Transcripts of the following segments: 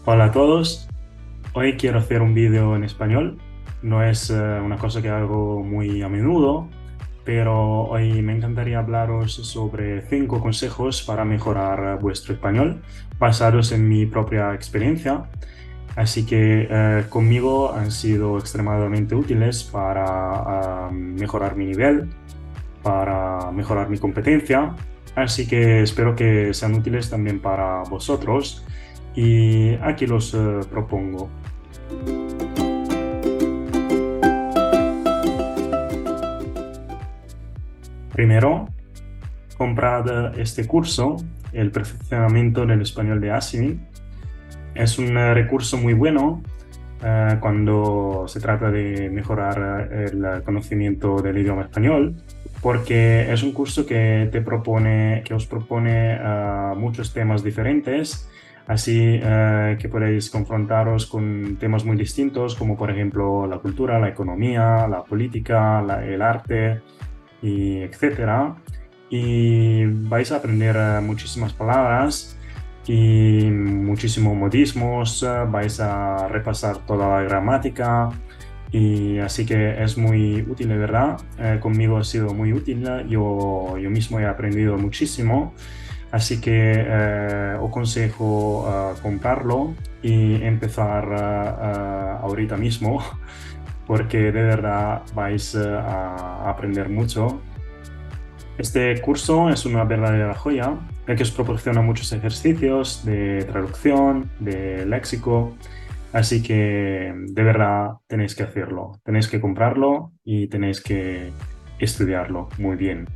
Hola a todos, hoy quiero hacer un vídeo en español. No es una cosa que hago muy a menudo, pero hoy me encantaría hablaros sobre 5 consejos para mejorar vuestro español basados en mi propia experiencia. Así que conmigo han sido extremadamente útiles para mejorar mi nivel, para mejorar mi competencia. Así que espero que sean útiles también para vosotros y aquí los propongo. Primero, comprad este curso, El perfeccionamiento del español de Asimi. Es un recurso muy bueno cuando se trata de mejorar el conocimiento del idioma español, porque es un curso que que os propone muchos temas diferentes, así que podéis confrontaros con temas muy distintos, como por ejemplo la cultura, la economía, la política, el arte, y etcétera. Y vais a aprender muchísimas palabras y muchísimos modismos, vais a repasar toda la gramática y así que es muy útil, de verdad. Conmigo ha sido muy útil, yo mismo he aprendido muchísimo, así que os aconsejo comprarlo y empezar ahorita mismo porque de verdad vais a aprender mucho. Este curso es una verdadera joya, ya que os proporciona muchos ejercicios de traducción, de léxico, así que de verdad tenéis que hacerlo, tenéis que comprarlo y tenéis que estudiarlo muy bien.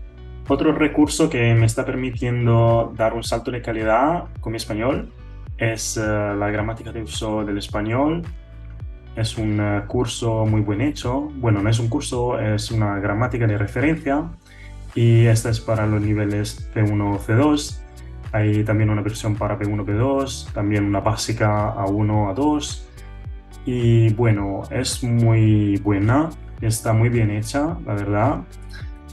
Otro recurso que me está permitiendo dar un salto de calidad con mi español es la gramática de uso del español. Es un curso muy buen hecho. Bueno, no es un curso, es una gramática de referencia y esta es para los niveles C1, C2. Hay también una versión para B1, B2, también una básica A1, A2. Y bueno, es muy buena, está muy bien hecha, la verdad.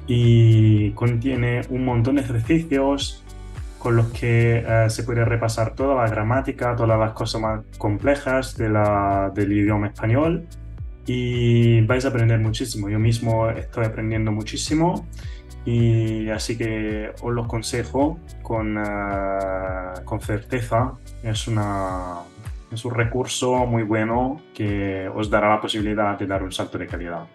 Y contiene un montón de ejercicios con los que se puede repasar toda la gramática, todas las cosas más complejas del idioma español y vais a aprender muchísimo. Yo mismo estoy aprendiendo muchísimo y así que os los consejo con certeza. Es un recurso muy bueno que os dará la posibilidad de dar un salto de calidad.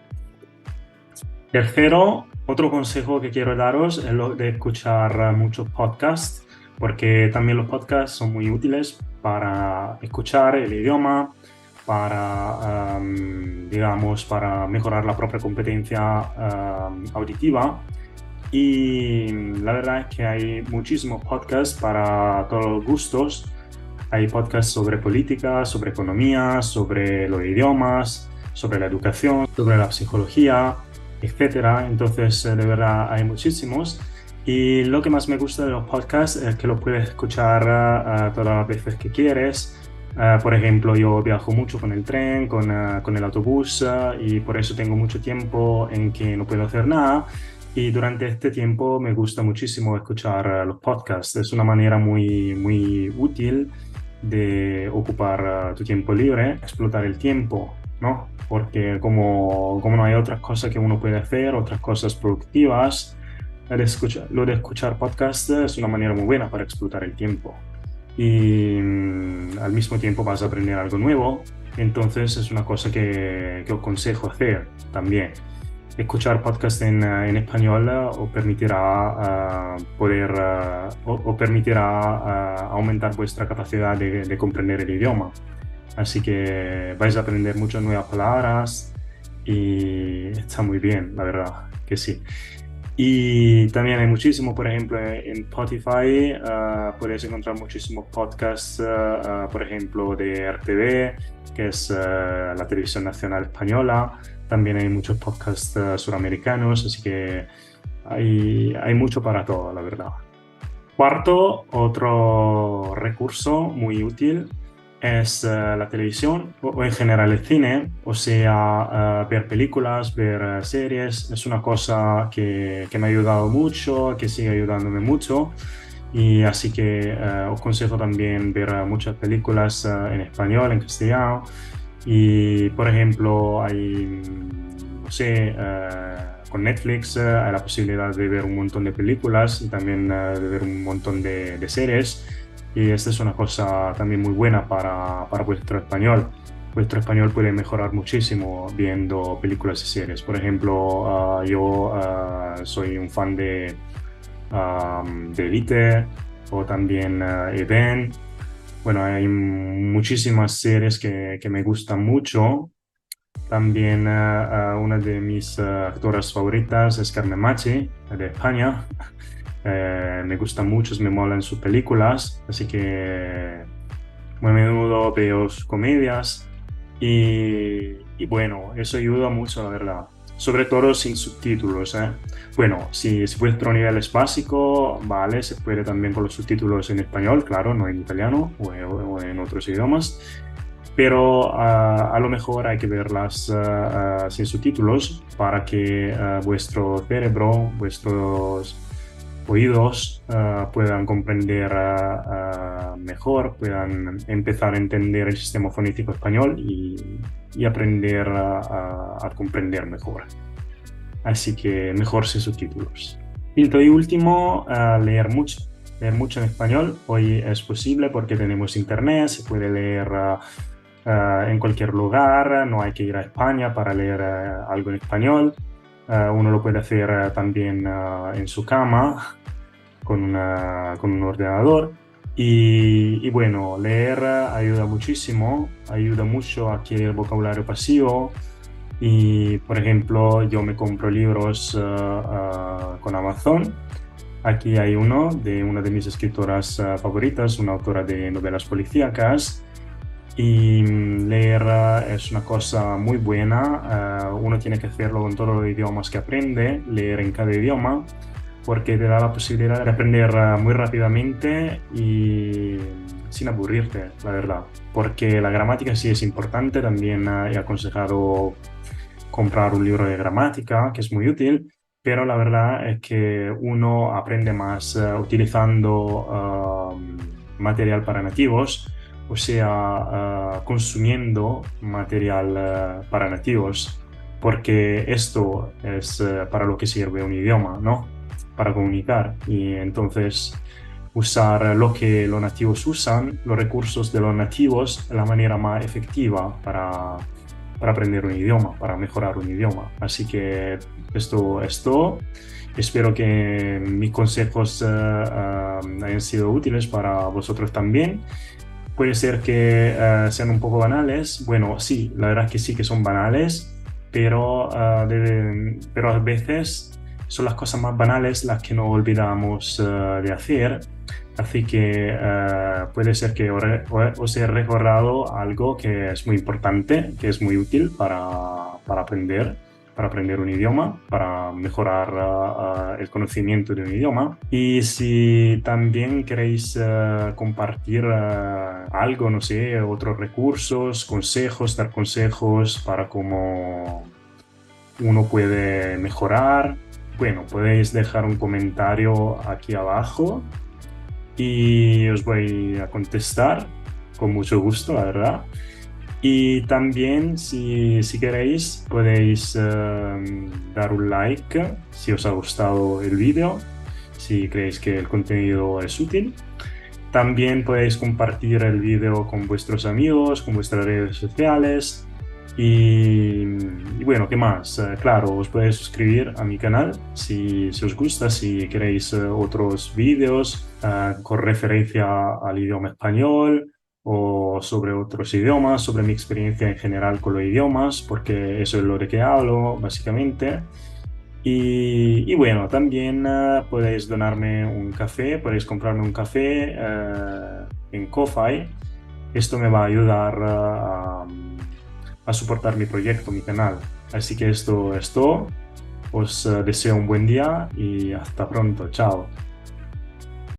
Tercero, otro consejo que quiero daros es lo de escuchar muchos podcasts, porque también los podcasts son muy útiles para escuchar el idioma, digamos, para mejorar la propia competencia auditiva. Y la verdad es que hay muchísimos podcasts para todos los gustos. Hay podcasts sobre política, sobre economía, sobre los idiomas, sobre la educación, sobre la psicología, etcétera. Entonces, de verdad, hay muchísimos. Y lo que más me gusta de los podcasts es que los puedes escuchar todas las veces que quieres. Por ejemplo, yo viajo mucho con el tren, con el autobús, y por eso tengo mucho tiempo en que no puedo hacer nada. Y durante este tiempo me gusta muchísimo escuchar los podcasts. Es una manera muy útil de ocupar tu tiempo libre, explotar el tiempo, ¿no? Porque como no hay otras cosas que uno puede hacer, otras cosas productivas, lo de escuchar podcast es una manera muy buena para explotar el tiempo. Y al mismo tiempo vas a aprender algo nuevo, entonces es una cosa que os aconsejo hacer también. Escuchar podcast en español os permitirá os permitirá aumentar vuestra capacidad de comprender el idioma. Así que vais a aprender muchas nuevas palabras y está muy bien, la verdad que sí. Y también hay muchísimo, por ejemplo, en Spotify puedes encontrar muchísimos podcasts, por ejemplo, de RTV, que es la televisión nacional española. También hay muchos podcasts suramericanos, así que hay mucho para todo, la verdad. Cuarto, otro recurso muy útil es la televisión o en general el cine, o sea, ver películas, ver series. Es una cosa que me ha ayudado mucho, que sigue ayudándome mucho Y así que os aconsejo también ver muchas películas en español, en castellano. Y por ejemplo, hay, no sé, con Netflix hay la posibilidad de ver un montón de películas y también de ver un montón de series. Y esta es una cosa también muy buena para vuestro español. Vuestro español puede mejorar muchísimo viendo películas y series. Por ejemplo, yo soy un fan de Elite o también Event. Bueno, hay muchísimas series que me gustan mucho. También una de mis actoras favoritas es Carmen Machi, de España. Me gustan mucho, me molan sus películas, así que muy a menudo veo sus comedias y bueno, eso ayuda mucho, la verdad. Sobre todo sin subtítulos, ¿eh? Bueno, si vuestro nivel es básico, vale, se puede también con los subtítulos en español, claro, no en italiano o en otros idiomas, pero a lo mejor hay que verlas sin subtítulos para que vuestro cerebro, vuestros oídos puedan comprender mejor, puedan empezar a entender el sistema fonético español y aprender a comprender mejor. Así que mejor sin subtítulos. Quinto y último, leer mucho en español. Hoy es posible porque tenemos internet, se puede leer en cualquier lugar, no hay que ir a España para leer algo en español. Uno lo puede hacer también en su cama con un ordenador. Y bueno, leer ayuda muchísimo, ayuda mucho a adquirir vocabulario pasivo. Y por ejemplo, yo me compro libros con Amazon. Aquí hay uno de una de mis escritoras favoritas, una autora de novelas policíacas. Y leer es una cosa muy buena. Uno tiene que hacerlo con todos los idiomas que aprende, leer en cada idioma, porque te da la posibilidad de aprender muy rápidamente y sin aburrirte, la verdad. Porque la gramática sí es importante. También he aconsejado comprar un libro de gramática, que es muy útil, pero la verdad es que uno aprende más utilizando material para nativos, o sea, consumiendo material para nativos, porque esto es para lo que sirve un idioma, ¿no? Para comunicar. Y entonces usar lo que los nativos usan, los recursos de los nativos, es la manera más efectiva para aprender un idioma, para mejorar un idioma. Así que esto es todo. Espero que mis consejos hayan sido útiles para vosotros también. Puede ser que sean un poco banales. Bueno, sí, la verdad es que sí que son banales, pero, pero a veces son las cosas más banales las que nos olvidamos de hacer. Así que puede ser que os he recordado algo que es muy importante, que es muy útil para aprender un idioma, para mejorar el conocimiento de un idioma. Y si también queréis compartir algo, no sé, otros recursos, consejos, dar consejos para cómo uno puede mejorar, bueno, podéis dejar un comentario aquí abajo y os voy a contestar con mucho gusto, la verdad. Y también, si queréis, podéis dar un like si os ha gustado el vídeo, si creéis que el contenido es útil. También podéis compartir el vídeo con vuestros amigos, con vuestras redes sociales. Y bueno, ¿qué más? Claro, os podéis suscribir a mi canal si os gusta, si queréis otros vídeos con referencia al idioma español o sobre otros idiomas, sobre mi experiencia en general con los idiomas, porque eso es lo de que hablo, básicamente. Y bueno, también podéis donarme un café, podéis comprarme un café en Ko-Fi. Esto me va a ayudar a soportar mi proyecto, mi canal. Así que esto es todo. Os deseo un buen día y hasta pronto. Chao.